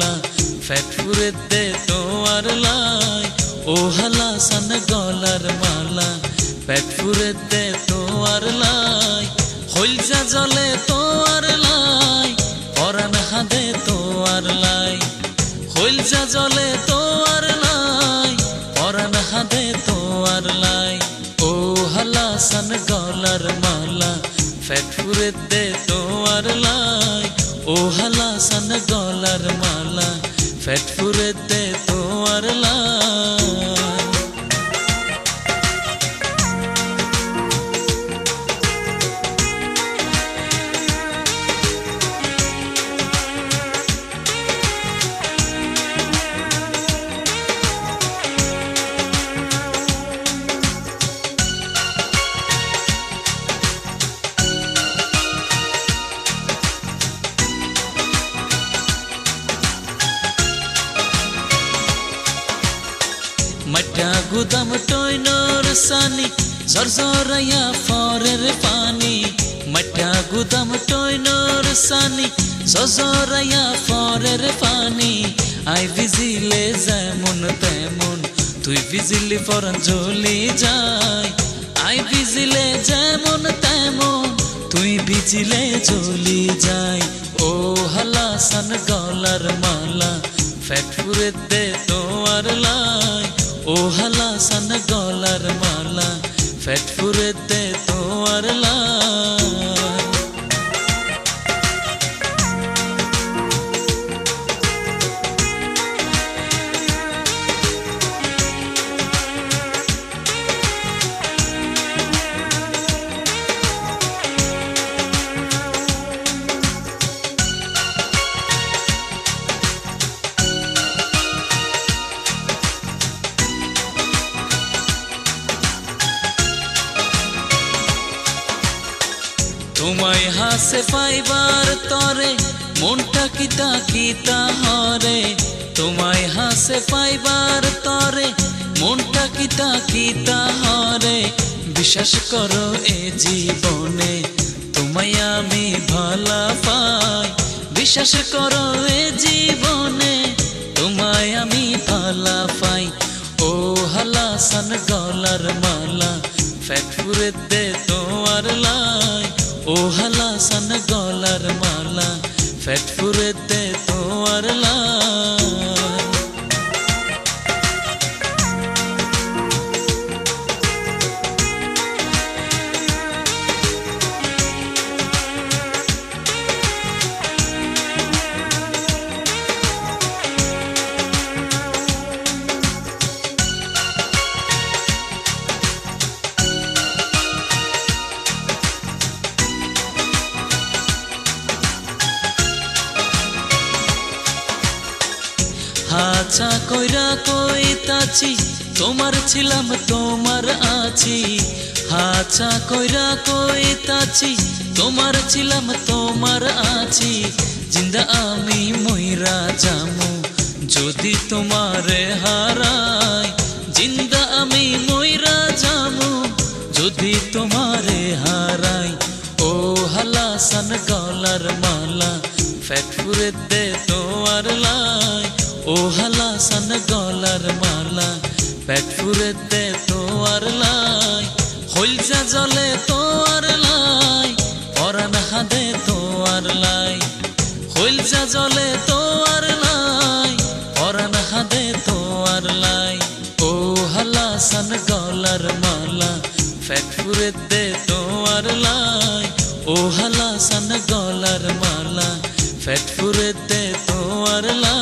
মালা ফেট ফুরে দে তোমার লাই ও হালা সান গলার মালা পেট ফুরে দে তোমার লাই হইলজা জলে তোমার লাই পরাণ হাদে তোমার লাই হইলজা জলে তোমার লাই পরাণ হাদে তোমার লাই ও হালা সান গলার মালা ফেট ফুরে দে তোমার লাই ও হালা সান গলার মালা ফেট ফুরে দে তোমার লাই मट्टा गुदाम टोइनोर सानी झरझरया फरेर पानी मट्टा गुदाम टोइनोर सानी झरझरया फरेर पानी आई विजिले जेमन तेमन तुई विजिली फरन जली जाय आई विजिले जेमन तेमन तुई विजिले जली जाय ओ हला सन गलार माला फेट फुरे दे तोर लाई ओ हला सन गलार माला फेट फुरे दे तोर लाई তোমায় হাসে পাইবার তরে মনটা কিতা কিতা হরে তোমায় হাসে পাইবার তরে মনটা কিতা কিতা হরে বিশ্বাস করো এ জীবনে তোমায় আমি ভালা পাই বিশ্বাস করো এ জীবনে তোমায় আমি ভালা পাই ও হালা সান গলার মালা ফেট ফুরে দে তোমার লাই ओ हला सन गलार माला फेट फुरे दे तोर लाई হাচা কইরা কইতাছি তোমার ছিলাম তোমার আছি হাচা কইরা কইতাছি তোমার ছিলাম তোমার আছি জিন্দা আমি মইরা যামু যদি তোমারে হারাই জিন্দা আমি মইরা যামু যদি তোমারে হারাই ও হালা সান গলার মালা ফেট ফুরে দে তোমার লাই ओ हला सन गलार माला पेट फुरे दे तोर लाई हइलजा जले तोर लाई पराण हादे तोर लाई हइलजा जले तोर लाई पराण हादे तोर लाई ओ हला सन गलार माला पेट फुरे दे तोर लाई ओ हला सन गलार माला पेट फुरे दे तोर लाई